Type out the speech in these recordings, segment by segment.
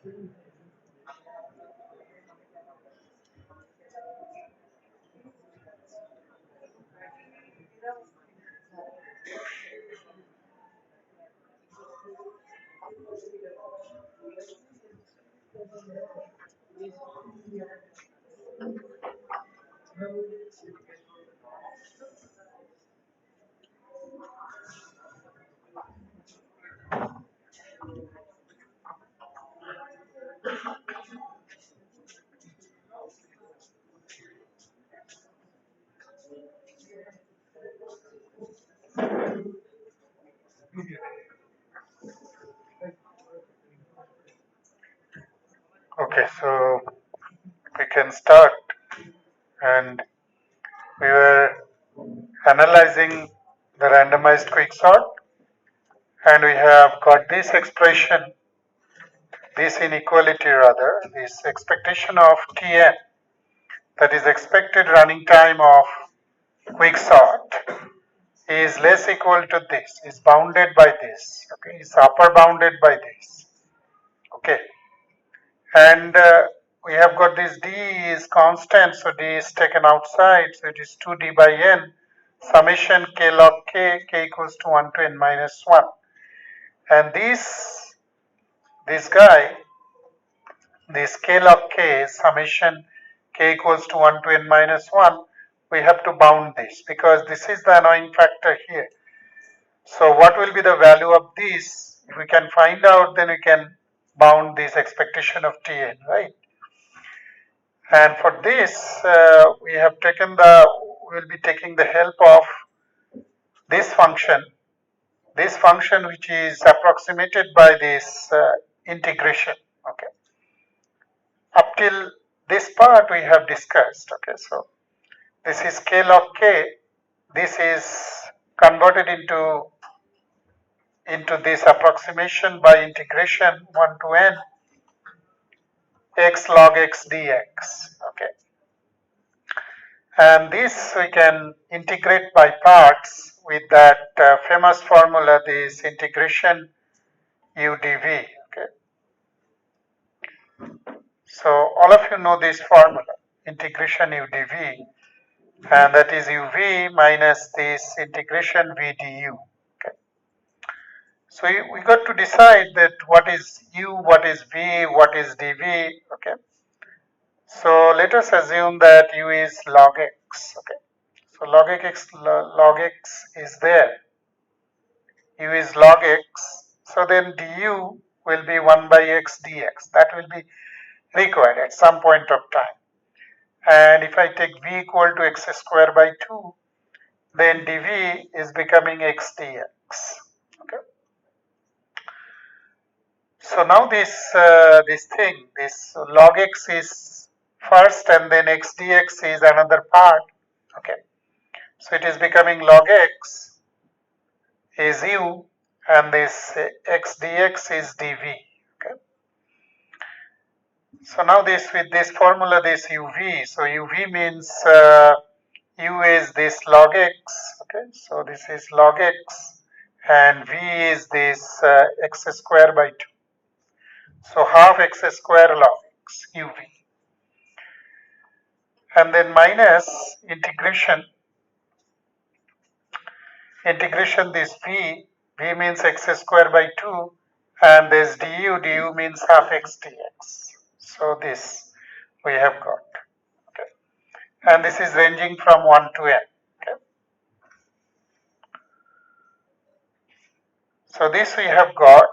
Okay, so we can start, and we were analyzing the randomized quicksort, and we have got this expression, this inequality rather, this expectation of Tn, that is expected running time of quicksort, is less equal to this, is bounded by this, okay, is upper bounded by this, okay, and we have got this d is constant, so d is taken outside, so it is 2d by n summation k log k equals to 1 to n minus 1, and this guy, this k log k summation k equals to 1 to n minus 1, we have to bound this because this is the annoying factor here. So what will be the value of this? If we can find out, then we can bound this expectation of Tn, right? And for this, we have taken we'll be taking the help of this function which is approximated by this integration, okay. Up till this part we have discussed, okay. So this is k log k, this is converted into this approximation by integration 1 to n x log x dx, okay. And this we can integrate by parts with that famous formula, this integration u dv, okay. So all of you know this formula, integration u dv, and that is uv minus this integration v du, okay. So we got to decide that what is u, what is v, what is dv, okay. So let us assume that u is log x, okay. So log x is there, u is log x, so then du will be 1 by x dx, that will be required at some point of time. And if I take v equal to x square by 2, then dv is becoming x dx, okay. So now this log x is first and then x dx is another part, okay. So it is becoming log x is u and this x dx is dv, okay. So now this with this formula, this uv, so uv means u is this log x, okay. So this is log x and v is this x square by 2. So half x square log x uv, and then minus integration this v means x square by 2, and this du means half x dx. So this we have got, okay. And this is ranging from 1 to n, okay. So this we have got,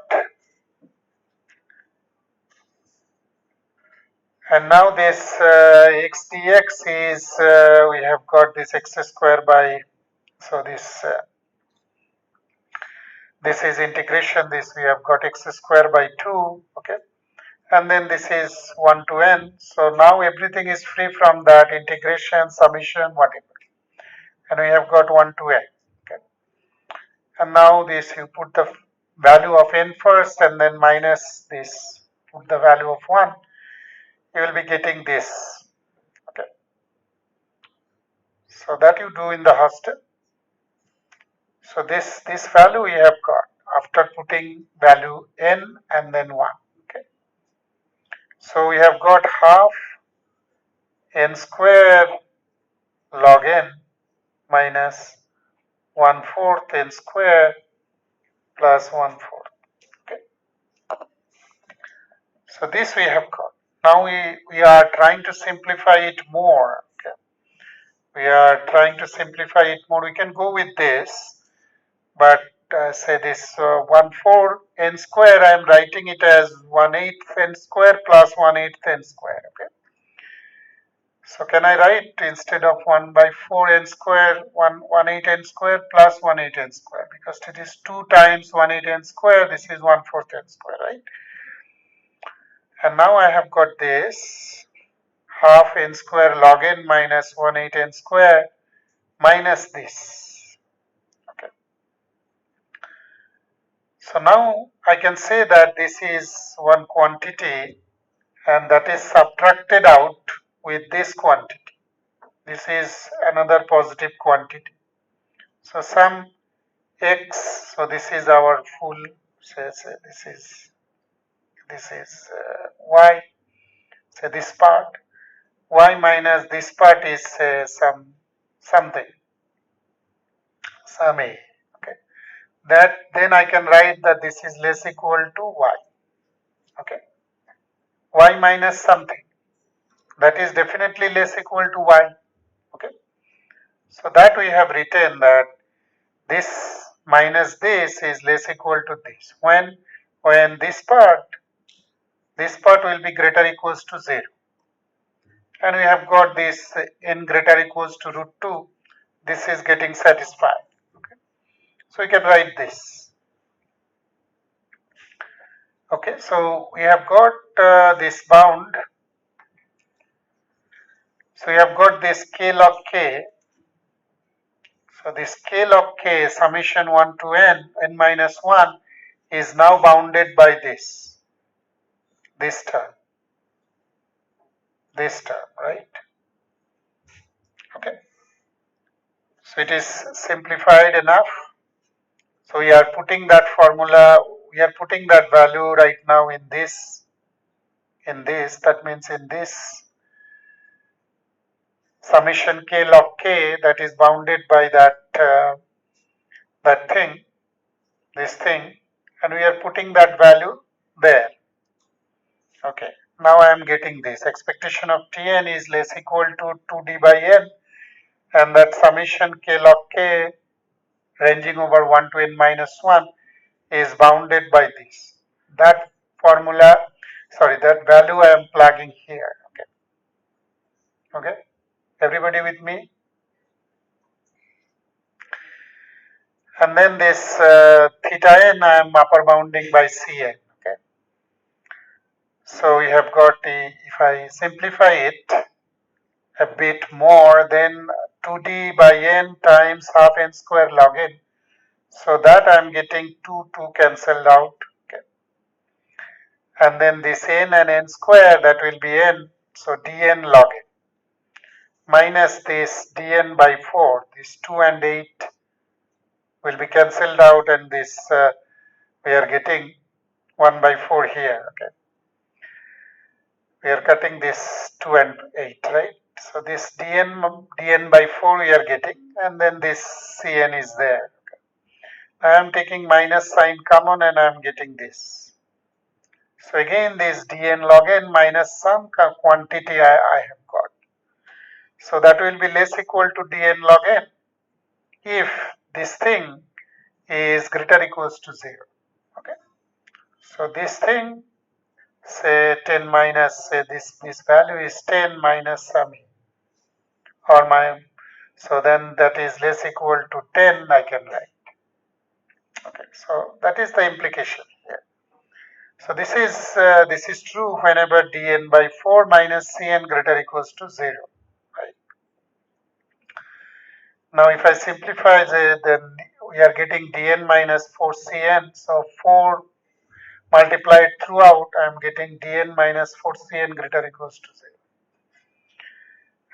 and now this x dx is we have got this x square by, so this is integration, this we have got x square by 2, okay. And then this is 1 to n, so now everything is free from that integration, summation, whatever, and we have got 1 to n, okay. And now this you put the value of n first and then minus this, put the value of 1, you will be getting this, okay. So that you do in the hostel. So this value we have got after putting value n and then 1, okay. So we have got half n square log n minus 1/4 n square plus 1/4. Okay. So this we have got. Now we are trying to simplify it more. Okay. We are trying to simplify it more. We can go with this, but say this 1/4 n square, I am writing it as 1/8 n square plus 1/8 n square. Okay. So can I write instead of 1/4 n square 1/8 n square plus 1/8 n square, because it is 2 times 1/8 n square, this is 1/4 n square, right? And now I have got this half n square log n minus 1/8 n square minus this. Okay. So now I can say that this is one quantity and that is subtracted out with this quantity. This is another positive quantity. So some x, so this is our full, say this is y, say this part, y minus this part is something, some a. Okay, that then I can write that this is less equal to y. Okay, y minus something, that is definitely less equal to y. Okay, so that we have written that this minus this is less equal to this. When this part will be greater equals to 0. And we have got this n greater equals to root 2. This is getting satisfied. Okay. So we can write this. Okay, so we have got this bound. So we have got this k log k. So this k log k summation 1 to n minus 1 is now bounded by this term, right? Okay. So it is simplified enough. So we are putting that formula, we are putting that value right now in this, that means in this summation k log k that is bounded by that thing, this thing, and we are putting that value there. Okay, now I am getting this. Expectation of Tn is less equal to 2d by n, and that summation k log k ranging over 1 to n minus 1 is bounded by this. That formula, sorry, that value I am plugging here. Okay. Okay. Everybody with me? And then this theta n I am upper bounding by Cn. Okay. So we have got if I simplify it a bit more, then 2d by n times half n square log n. So that I am getting 2 cancelled out. Okay. And then this n and n square, that will be n. So dn log n minus this dn by 4. This 2 and 8 will be cancelled out, and this we are getting 1 by 4 here. Okay. We are cutting this 2 and 8, right? So this dn by 4 we are getting, and then this cn is there. Okay. I am taking minus sign common and I am getting this. So again this dn log n minus some quantity I have got. So that will be less equal to dn log n if this thing is greater equals to 0. Okay. So this thing, say 10 minus, say this value is 10 minus some, or my, so then that is less equal to 10 I can write. Okay, so that is the implication here. So this is true whenever dn by 4 minus cn greater equals to 0. Right. Now if I simplify then we are getting dn minus 4cn. So 4 multiplied throughout, I am getting dn minus 4cn greater equals to 0.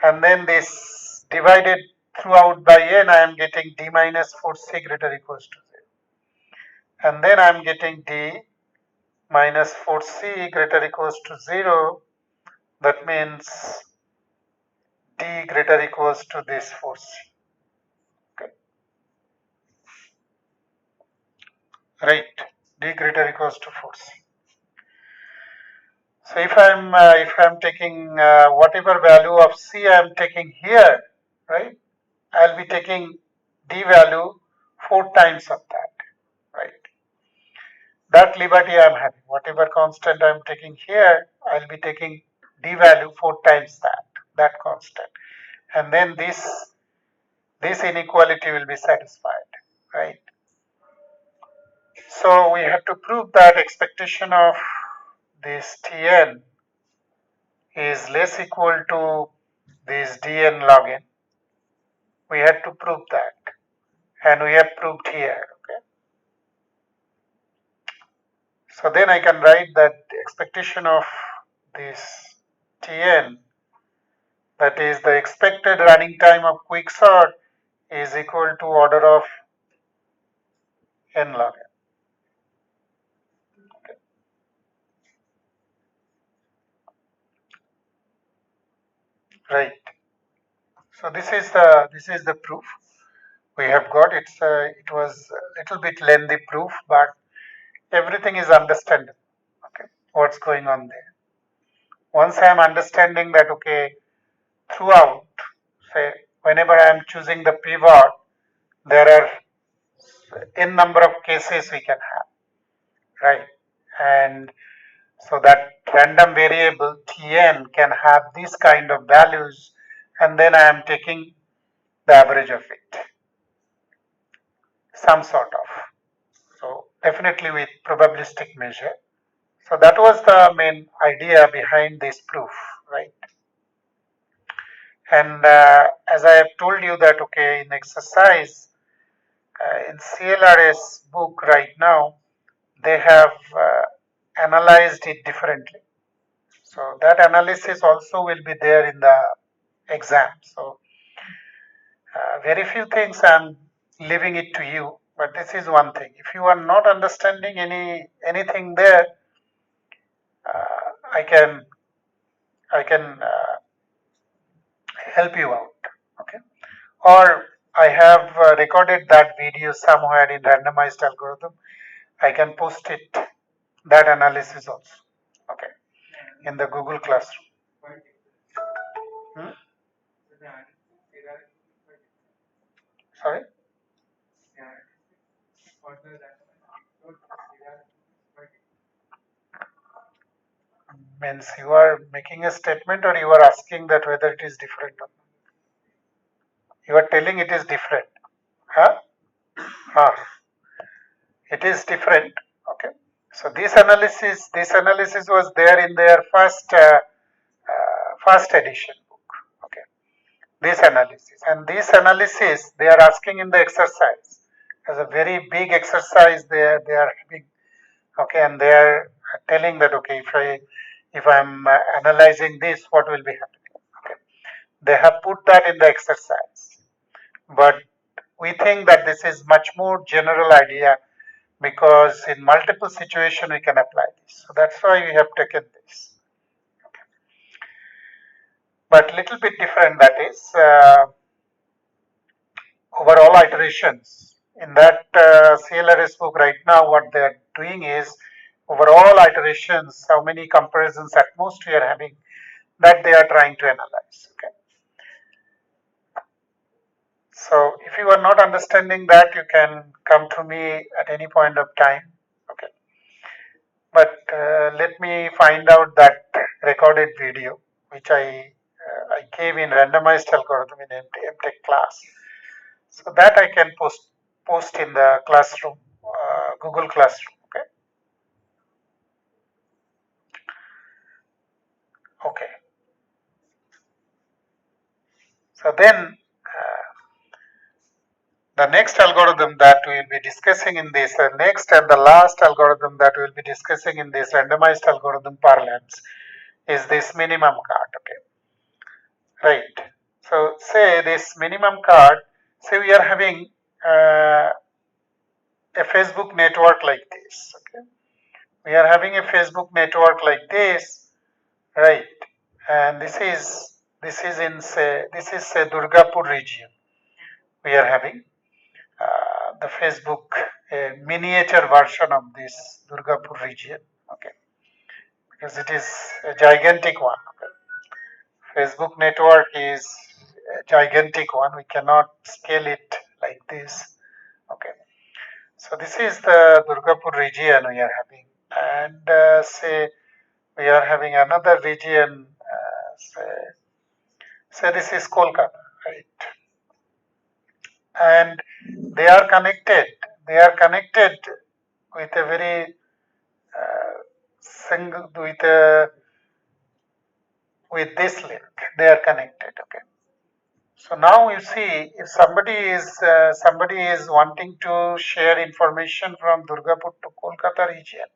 And then this divided throughout by n, I am getting d minus 4c greater equals to 0. And then I am getting d minus force C greater or equals to 0, that means D greater or equals to this force C. Okay. Right, D greater or equals to force C. So if I'm taking whatever value of C I am taking here, right, I'll be taking D value 4 times of that, right? That liberty I'm having. Whatever constant I'm taking here, I'll be taking D value 4 times that constant. And then this inequality will be satisfied, right? So we have to prove that expectation of this Tn is less equal to this Dn log n. We had to prove that, and we have proved here. Okay. So then I can write that the expectation of this Tn, that is the expected running time of quicksort, is equal to order of n log n. Okay. Right. So this is the proof we have got. It was a little bit lengthy proof, but everything is understandable. Okay, what's going on there? Once I am understanding that, okay, throughout, say, whenever I am choosing the pivot, there are n number of cases we can have, right? And so that random variable Tn can have these kind of values, and then I am taking the average of it, some sort of. So definitely with probabilistic measure. So that was the main idea behind this proof, right? And as I have told you that, okay, in exercise, in CLRS book right now, they have analyzed it differently. So that analysis also will be there in the exam. So very few things I'm leaving it to you, but this is one thing. If you are not understanding anything there, I can help you out. Okay. Or I have recorded that video somewhere in randomized algorithm. I can post it, that analysis also. Okay. In the Google Classroom. Hmm? Sorry? Means you are making a statement or you are asking that whether it is different or not? You are telling it is different. Huh? Ah, it is different. Okay. So this analysis was there in their first edition book. Okay. This analysis, and this analysis they are asking in the exercise as a very big exercise. They are having. Okay, and they are telling that, okay, if I'm analyzing this, what will be happening? Okay. They have put that in the exercise, but we think that this is much more general idea, because in multiple situations we can apply this. So that's why we have taken this. Okay. But little bit different, that is overall iterations. In that CLRS book right now, what they are doing is overall iterations, how many comparisons at most we are having, that they are trying to analyze. Okay. So if you are not understanding that, you can come to me at any point of time. Okay. But let me find out that recorded video, which I gave in randomized algorithm in MTech class. So that I can post in the classroom, Google Classroom. Okay. Okay. So then the next algorithm that we will be discussing in this, next and the last algorithm that we will be discussing in this randomized algorithm parlance is this minimum card. Okay. Right. So say this minimum card. Say we are having a Facebook network like this. Okay. we are having a Facebook network like this, right? And this is say Durgapur region. We are having the Facebook miniature version of this Durgapur region, okay? Because it is a gigantic one. Okay? Facebook network is a gigantic one. We cannot scale it like this. Okay. So this is the Durgapur region we are having, and say we are having another region. Say this is Kolkata, right? And they are connected. They are connected with a very single with this link. They are connected. Okay. So now you see, if somebody is wanting to share information from Durgapur to Kolkata region,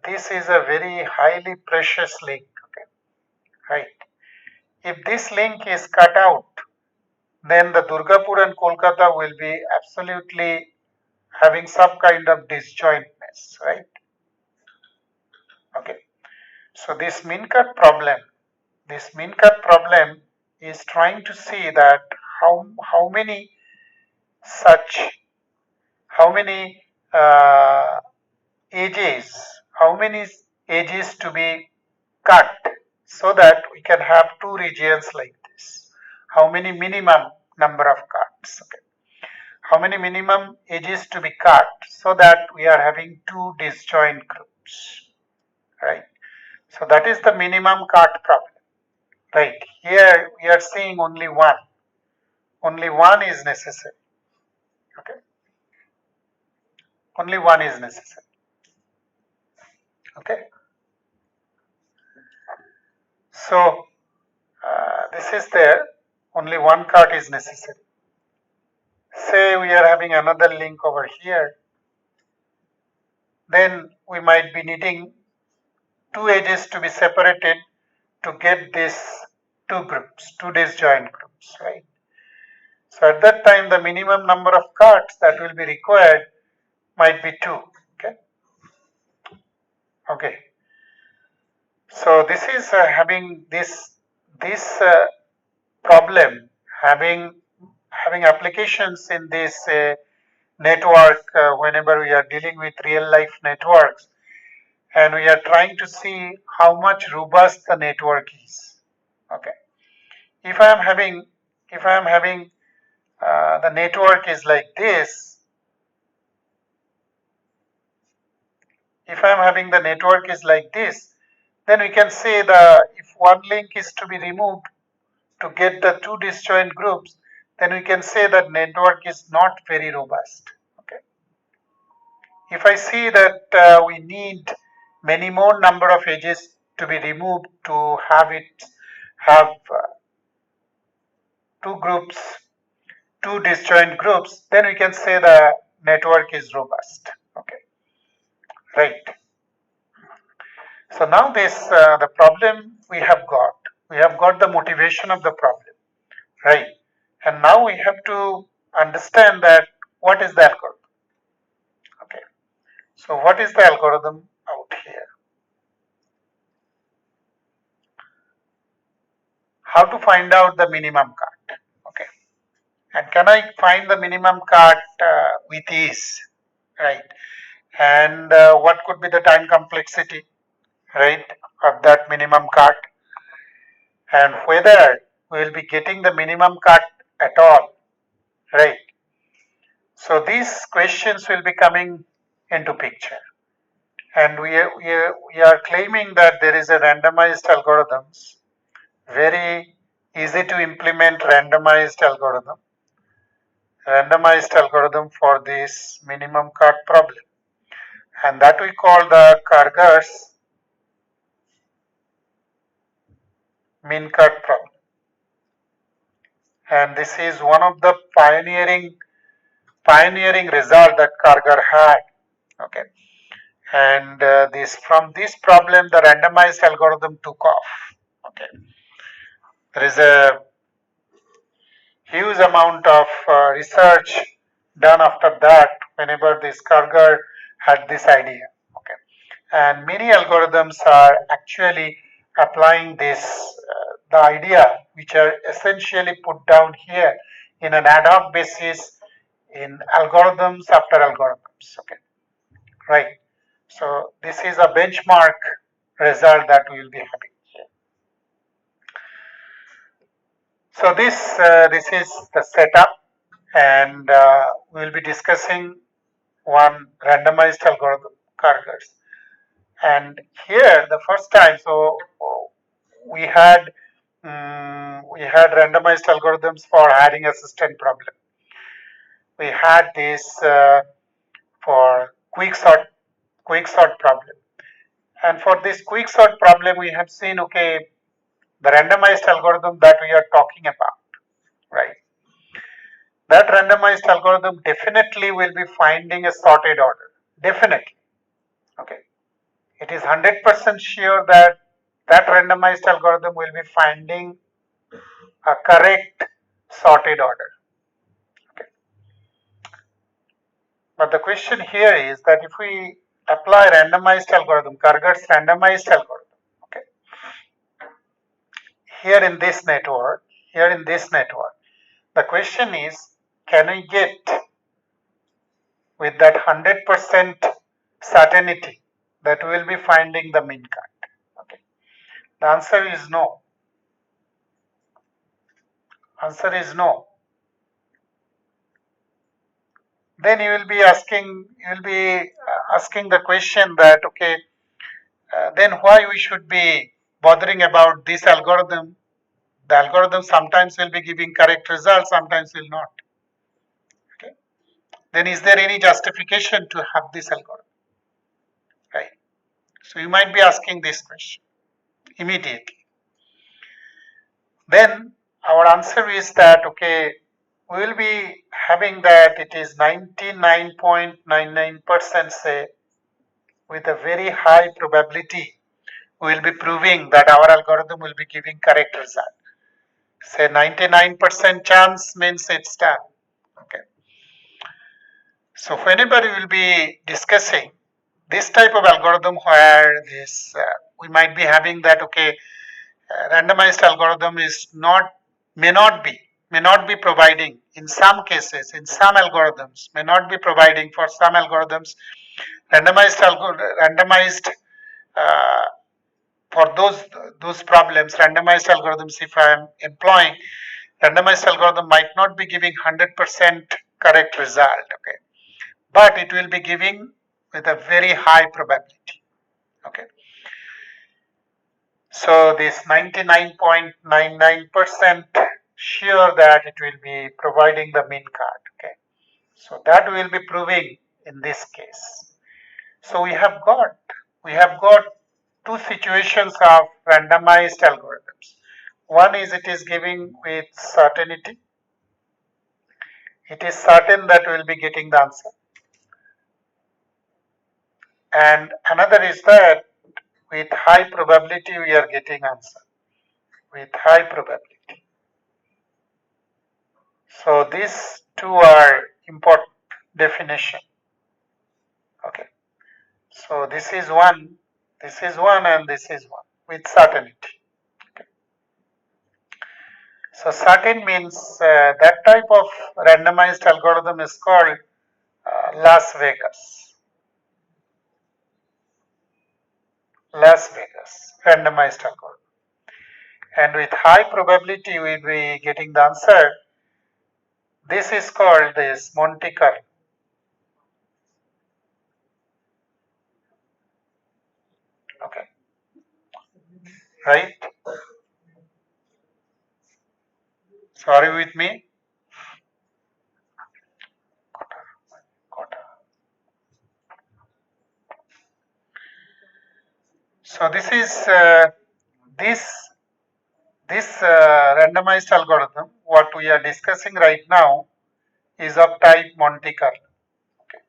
this is a very highly precious link. Okay, right? If this link is cut out, then the Durgapur and Kolkata will be absolutely having some kind of disjointness, right? Okay. So this min cut problem is trying to see that how many such how many edges, how many edges to be cut so that we can have two regions like this. How many minimum number of cuts? Okay. How many minimum edges to be cut so that we are having two disjoint groups, right? So that is the minimum cut problem, right? Here we are seeing only one. Only one is necessary. Okay. Only one is necessary. Okay. So this is there. Only one cut is necessary. Say we are having another link over here, then we might be needing two edges to be separated to get this two groups, two disjoint groups, right? So at that time, the minimum number of cuts that will be required might be two. Okay. Okay. So this is having this problem having applications in this network whenever we are dealing with real life networks, and we are trying to see how much robust the network is. Okay. If I am having the network is like this, if I am having the network is like this, then we can say if one link is to be removed to get the two disjoint groups, then we can say that network is not very robust. Okay. If I see that we need many more number of edges to be removed to have two groups, two disjoint groups, then we can say the network is robust. Okay, right. So now this the problem we have got the motivation of the problem, right? And now we have to understand that what is the algorithm. Okay, so what is the algorithm out here? How to find out the minimum cut? Okay, and can I find the minimum cut with ease, right? And what could be the time complexity, right, of that minimum cut, and whether we will be getting the minimum cut at all, right? So these questions will be coming into picture, and we are claiming that there is a randomized algorithms, very easy to implement randomized algorithm for this minimum cut problem, and that we call the Kargar's min cut problem. And this is one of the pioneering result that Kargar had. Okay, and this from this problem the randomized algorithm took off. Okay, there is a huge amount of research done after that whenever this Kargar had this idea. and many algorithms are actually applying this, the idea which are essentially put down here in an ad hoc basis in algorithms after algorithms. Okay, right. So this is a benchmark result that we will be having here. So this is the setup, and we will be discussing one randomized algorithm, Kargar's. And here the first time, so we had randomized algorithms for hiring assistant problem. We had this for quick sort problem. And for this quicksort problem, we have seen, okay, the randomized algorithm that we are talking about, right? That randomized algorithm definitely will be finding a sorted order. Definitely. Okay. It is 100% sure that that randomized algorithm will be finding a correct sorted order. Okay. But the question here is that if we apply randomized algorithm, Kargar's randomized algorithm, okay, here in this network, the question is, can we get with that 100% certainty that we will be finding the mean cut? Okay. The answer is no. Answer is no. Then you will be asking the question that, okay, then why we should be bothering about this algorithm? The algorithm sometimes will be giving correct results, sometimes will not. Okay. Then is there any justification to have this algorithm? Right. So you might be asking this question immediately. Then our answer is that, okay, we will be having that it is 99.99% say, with a very high probability we will be proving that our algorithm will be giving correct result. Say 99% chance means it's done. Okay. So whenever we will be discussing this type of algorithm where this we might be having that, okay, randomized algorithm is may not be providing in some cases, in some algorithms may not be providing, for some algorithms randomized uh, for those problems, randomized algorithms, if I am employing randomized algorithm, might not be giving 100% correct result. Okay, but it will be giving with a very high probability. Okay. So this 99.99% sure that it will be providing the mean card. Okay. So that will be proving in this case. So we have got two situations of randomized algorithms. One is it is giving with certainty. It is certain that we will be getting the answer. And another is that with high probability we are getting answer. With high probability. So these two are important definition. Okay. So this is one, and this is one with certainty. Okay. So certain means that type of randomized algorithm is called Las Vegas. Las Vegas randomized algorithm. And with high probability we will be getting the answer. This is called this Monte Carlo. Okay. Right? So are you with me? So this is this randomized algorithm. What we are discussing right now is of type Monte Carlo. Okay.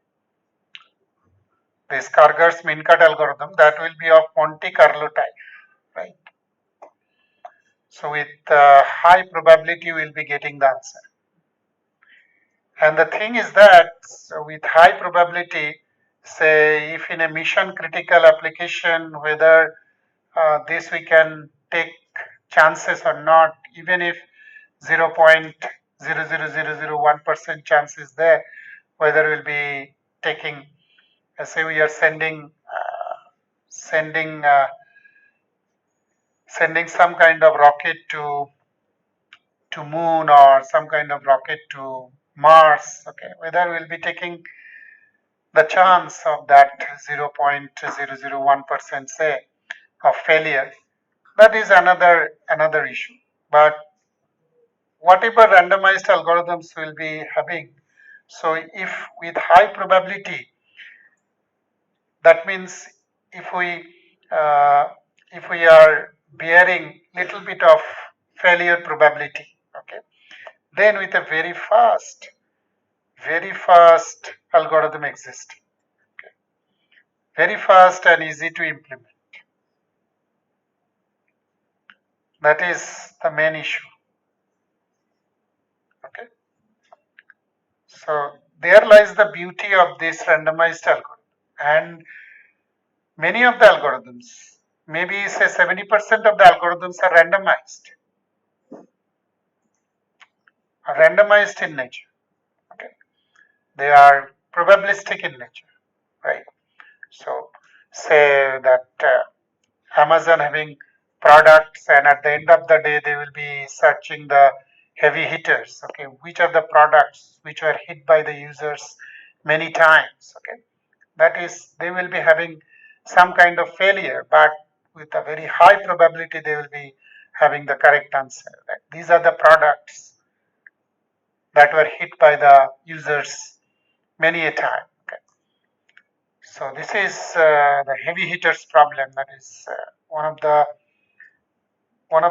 This Kargar's mean cut algorithm, that will be of Monte Carlo type, right? So with high probability, we will be getting the answer. And the thing is that with high probability, say if in a mission critical application, whether this we can take chances or not, even if 0.00001% chance is there, whether we'll be taking, say we are sending sending some kind of rocket to moon or some kind of rocket to Mars. Okay, whether we'll be taking the chance of that 0.001% say of failure, that is another issue. But whatever randomized algorithms will be having, so if with high probability, that means if we uh, if we are bearing little bit of failure probability, okay, then with a very fast algorithm exists, okay, very fast and easy to implement. That is the main issue. Okay. So there lies the beauty of this randomized algorithm. And many of the algorithms, maybe say 70% of the algorithms are randomized in nature. Okay. They are probabilistic in nature, right? So say that Amazon having products, and at the end of the day they will be searching the heavy hitters, okay, which are the products which were hit by the users many times, okay, that is they will be having some kind of failure, but with a very high probability they will be having the correct answer, right? These are the products that were hit by the users many a time, okay. So this is the heavy hitters problem, that is one of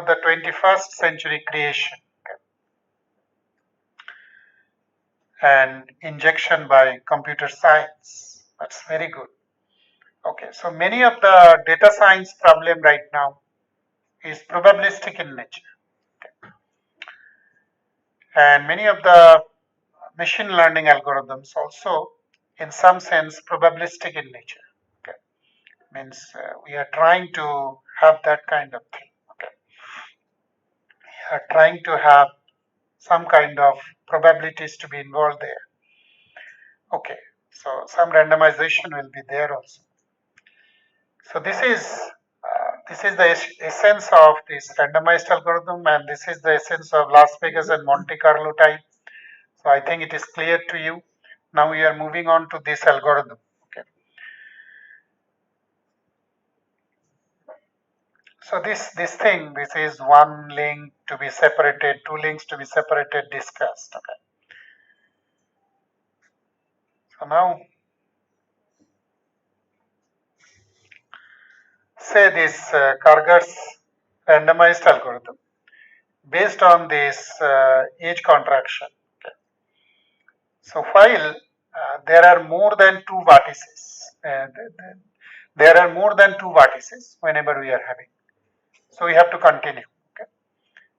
the 21st century creation, okay, and injection by computer science. That's very good. Okay, so many of the data science problem right now is probabilistic in nature, okay, and many of the machine learning algorithms also in some sense probabilistic in nature, okay, means we are trying to have that kind of thing, okay, we are trying to have some kind of probabilities to be involved there. Okay, so some randomization will be there also. So this is the essence of this randomized algorithm, and this is the essence of Las Vegas and Monte Carlo type. So I think it is clear to you. Now we are moving on to this algorithm. Okay. So this is one link to be separated, two links to be separated, discussed. Okay. So now say this Kargar's randomized algorithm based on this age contraction. Okay. So while there are more than two vertices, there are more than two vertices whenever we are having. So we have to continue. Okay.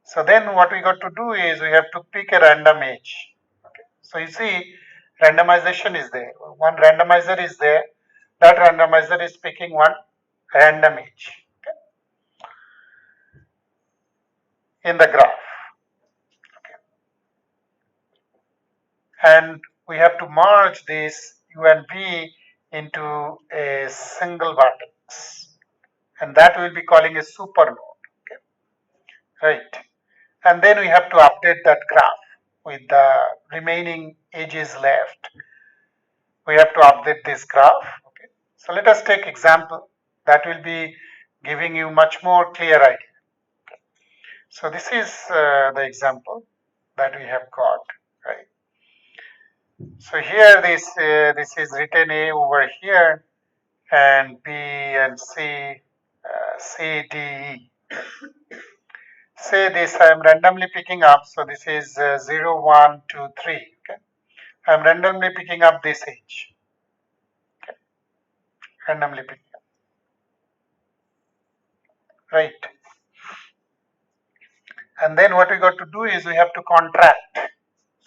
So then what we got to do is we have to pick a random age. Okay. So you see, randomization is there. One randomizer is there. That randomizer is picking one random age, okay, in the graph. Okay. And we have to merge this U and V into a single vertex, and that we'll be calling a super node. Okay. Right. And then we have to update that graph with the remaining edges left. We have to update this graph. Okay. So let us take example that will be giving you much more clear idea. Okay. So this is the example that we have got, right? So here this is written A over here, and B and C, C, D, E. Say this I am randomly picking up, so this is 0, 1, 2, 3. Okay. I am randomly picking up this age. Okay. Randomly picking up. Right. And then what we got to do is we have to contract.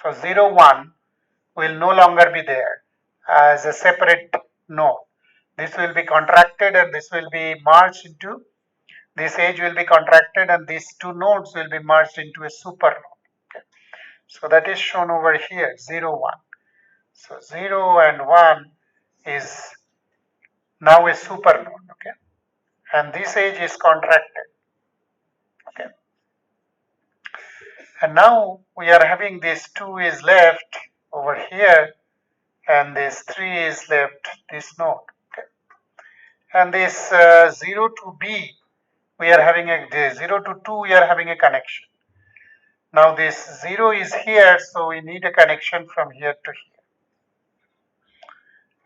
So 0, 1 will no longer be there as a separate node. This will be contracted and this will be merged into, this edge will be contracted and these two nodes will be merged into a super node. Okay. So that is shown over here, 0, 1. So 0 and 1 is now a super node, okay, and this edge is contracted, okay, and now we are having this 2 is left over here and this 3 is left this node, okay, and this 0 to B we are having a 0 to 2 we are having a connection. Now this 0 is here, so we need a connection from here to here.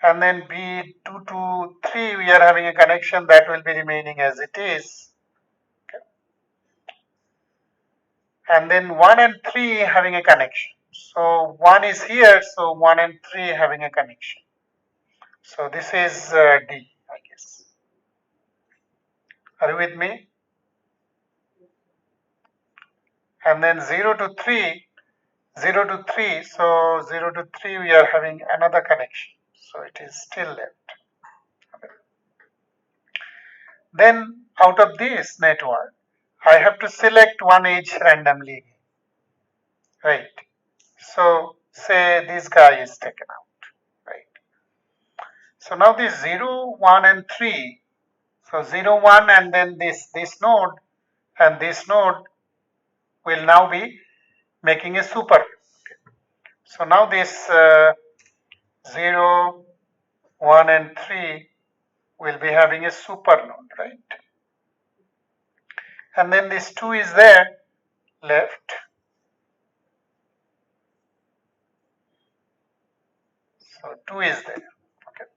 And then B2 to 3 we are having a connection that will be remaining as it is. Okay. And then 1 and 3 having a connection. So 1 is here, so 1 and 3 having a connection. So this is D, I guess. Are you with me? And then 0 to 3, 0 to 3, so 0 to 3 we are having another connection. So it is still left. Okay. Then out of this network, I have to select one edge randomly, right? So say this guy is taken out, right? So now this 0, 1 and 3, so 0, 1 and then this node and this node will now be making a super. Okay. So now this 0, 1 and 3 will be having a super node, right? And then this 2 is there left. So 2 is there. Okay.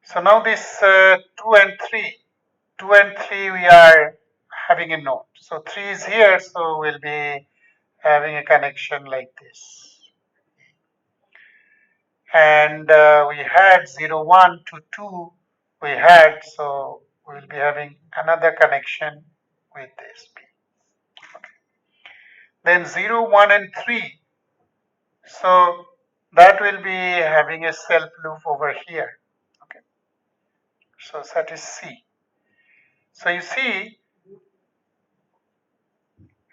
So now this 2 and 3, 2 and 3 we are having a node. So 3 is here, so we'll be having a connection like this. And we had 0, 1 to 2 we had, so we'll be having another connection with this B. Okay. Then 0, 1 and 3, so that will be having a self loop over here. Okay. So that is C. So you see,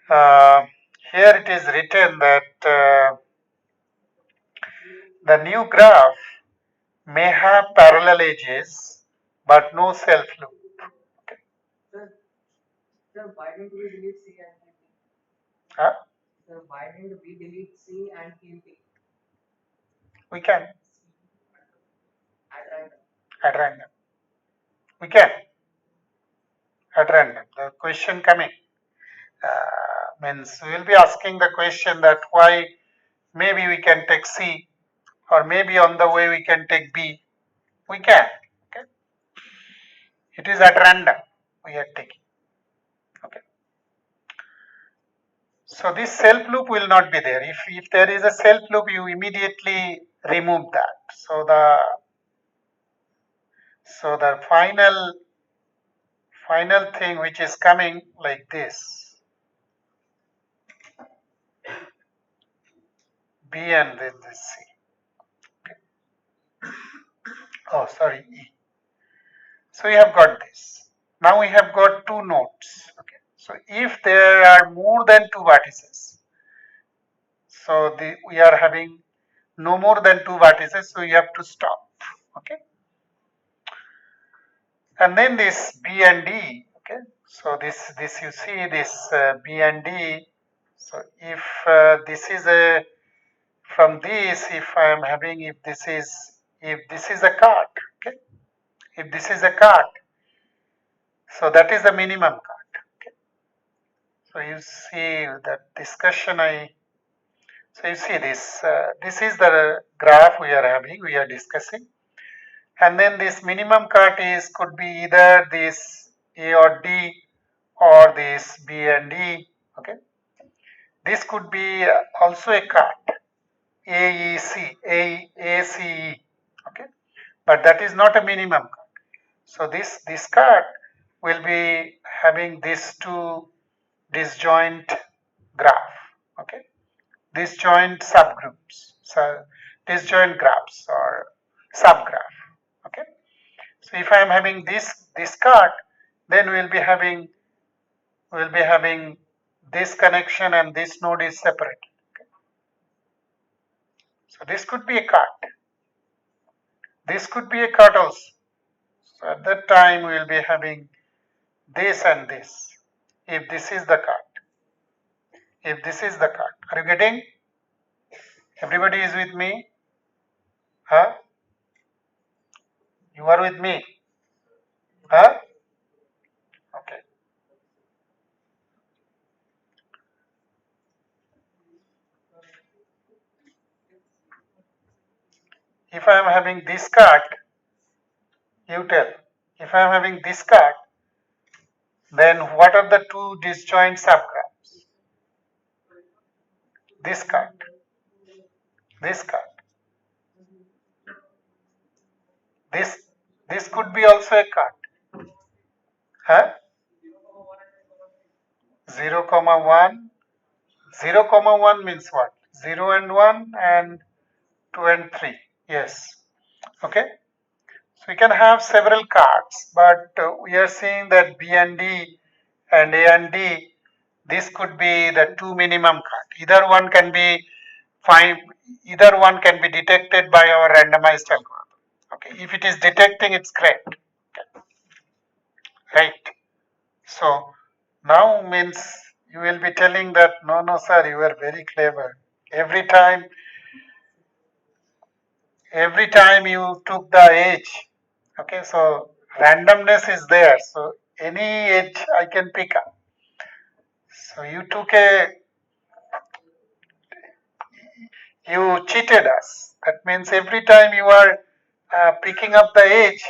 here it is written that the new graph may have parallel edges but no self loop. Okay. Sir, why don't we delete C and keep B? Huh? Sir, why don't we delete C and keep B? We can At random. at random. We can at random. The question coming means we will be asking the question that why maybe we can take C or maybe on the way we can take B. We can. Okay. It is at random we are taking. Okay. So this self loop will not be there. If there is a self loop, you immediately remove that. So the final thing which is coming like this, B and then this C. Okay. Oh, sorry, E. So we have got this. Now we have got two nodes. Okay. So if there are more than two vertices, so we are having no more than two vertices, so you have to stop. Okay. And then this B and D. Okay. So this you see this B and D. So if this is a from this, if I am having if this is a cut. Okay. If this is a cut, so that is the minimum cut. Okay. So you see that discussion so you see this, this is the graph we are having, we are discussing. And then this minimum cut could be either this A or D or this B and D. Okay. This could be also a cut, AEC, ACE. Okay. But that is not a minimum cut. So this cut will be having these two disjoint graph. Okay. Disjoint subgroups. So disjoint graphs or subgraph. Okay. So if I am having this card, then we'll be having this connection and this node is separate. Okay. So this could be a card. This could be a card also. So at that time we will be having this and this. If this is the card. If this is the card. Are you getting? Everybody is with me? Huh? You are with me? Huh? Okay. If I am having this card, you tell. If I am having this card, then what are the two disjoint subgraphs? This card. This card. This this could be also a card. Huh? 0, comma 1. 0, comma 1 means what? 0 and 1 and 2 and 3. Yes. Okay. So we can have several cards, but we are seeing that B and D and A and D, this could be the two minimum card. Either one can be find, either one can be detected by our randomized algorithm. Okay, if it is detecting, it's great. Okay. Right. So now means you will be telling that no sir, you are very clever. Every time you took the edge, okay, so randomness is there. So any edge I can pick up. So you cheated us. That means every time you are picking up the edge,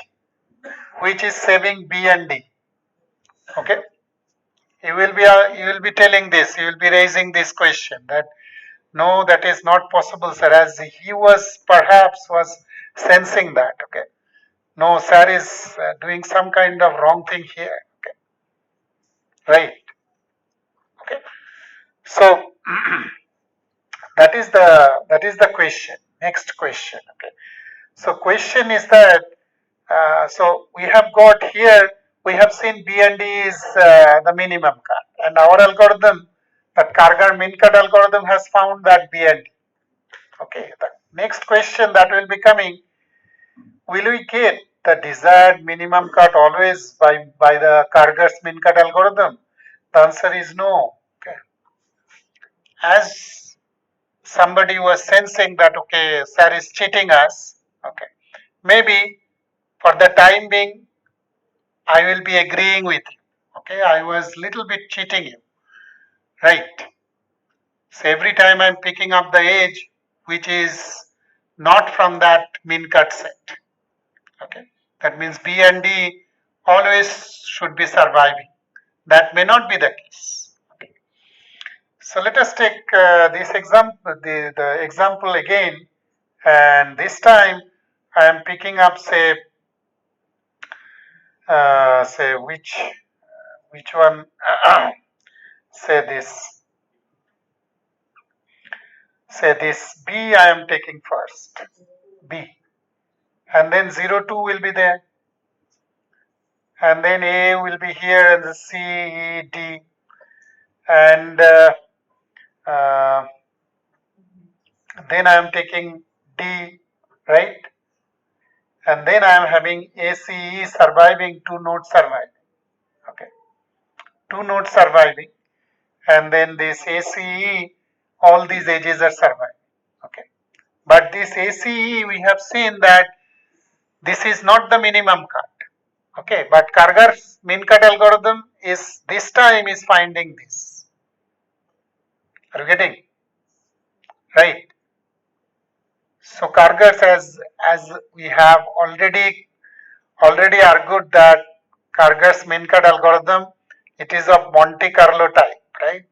which is saving B and D. Okay, you will be telling this. You will be raising this question that no, that is not possible, sir. As he was perhaps was sensing that. Okay, no, sir is doing some kind of wrong thing here. Okay, right. Okay, so that is the question. Next question. Okay, so question is that so we have got here, we have seen B and D is the minimum card, and our algorithm, that Kargar min cut algorithm, has found that B and D. Okay, the next question that will be coming, will we get the desired minimum cut always by the Kargar's min cut algorithm? The answer is no. Okay. As somebody was sensing that okay, sir is cheating us. Okay, maybe for the time being I will be agreeing with you. Okay, I was little bit cheating you, right? So every time I'm picking up the edge, which is not from that min cut set. Okay, that means B and D always should be surviving. That may not be the case. Okay. So let us take this example, the example again, and this time I am picking up say which one say this B I am taking first, B, and then 02 will be there, and then A will be here, and the C, E, D, and uh, then I am taking D, right? And then I am having ACE surviving, two nodes surviving, okay, two nodes surviving, and then this ACE, all these edges are surviving, okay. But this ACE, we have seen that this is not the minimum cut. Okay, but Kargar's min cut algorithm is this time is finding this. Are you getting? Right. So Kargar's, as we have already argued that Kargar's min cut algorithm, it is of Monte Carlo type, right?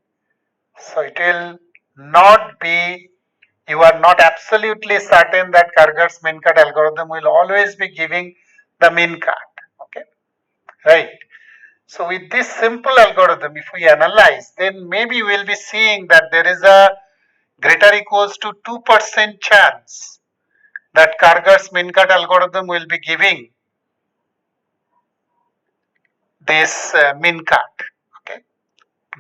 So it will not be, you are not absolutely certain that Kargar's min cut algorithm will always be giving the min cut. Okay, right. So with this simple algorithm, if we analyze, then maybe we'll be seeing that there is a greater equals to 2% chance that Kargar's min cut algorithm will be giving this min cut. Okay,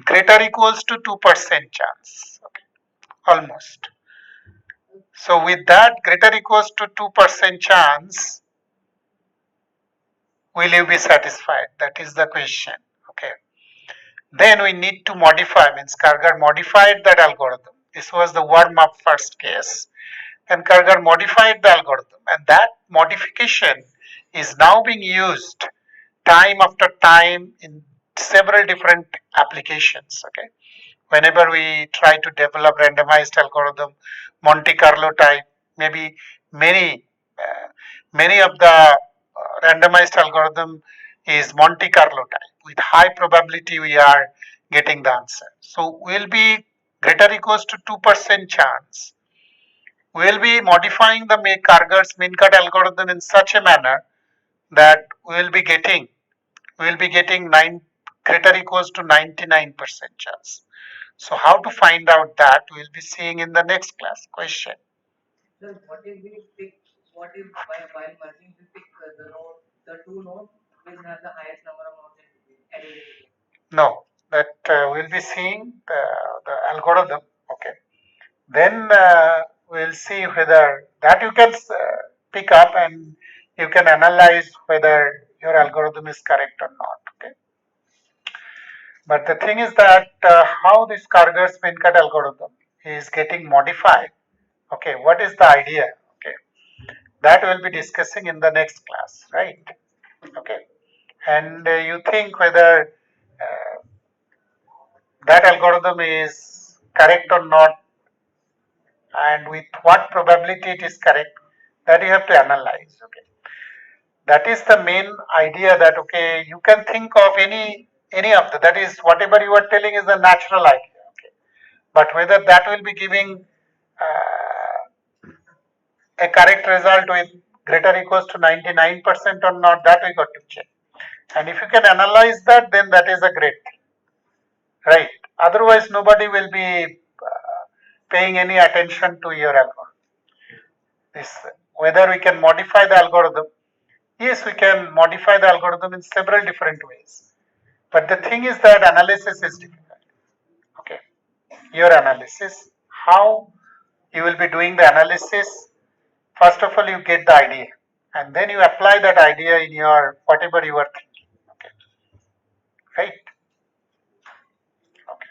greater equals to 2% chance. Okay, almost. So with that greater equals to 2% chance, will you be satisfied? That is the question. Okay. Then we need to modify, means Kargar modified that algorithm. This was the warm up first case. And Kargar modified the algorithm, and that modification is now being used time after time in several different applications. Okay, whenever we try to develop randomized algorithm, Monte Carlo type, maybe many many of the randomized algorithm is Monte Carlo type. With high probability, we are getting the answer. So we'll be greater equals to 2% chance. We'll be modifying the Kargar's min cut algorithm in such a manner that we'll be getting greater equals to 99% chance. So how to find out that we'll be seeing in the next class question. Sir, what if we pick, what if while merging we pick the two nodes which have the highest number of nodes in between, added in between? No, that we'll be seeing the algorithm. Okay. Then we'll see whether that you can pick up and you can analyze whether your algorithm is correct or not. Okay. But the thing is that how this Kargar's min cut algorithm is getting modified. Okay, what is the idea? Okay, that we'll be discussing in the next class, right? Okay, and you think whether that algorithm is correct or not, and with what probability it is correct, that you have to analyze. Okay, that is the main idea. That okay, you can think of any of the, that is whatever you are telling is the natural idea. Okay, but whether that will be giving a correct result with greater equals to 99% or not, that we got to check. And if you can analyze that, then that is a great thing, right? Otherwise, nobody will be paying any attention to your algorithm. This, whether we can modify the algorithm, yes, we can modify the algorithm in several different ways. But the thing is that analysis is difficult. Okay, your analysis, how you will be doing the analysis. First of all, you get the idea, and then you apply that idea in your whatever you are thinking. Okay, right? Okay.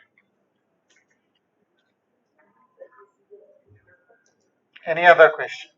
Any other question?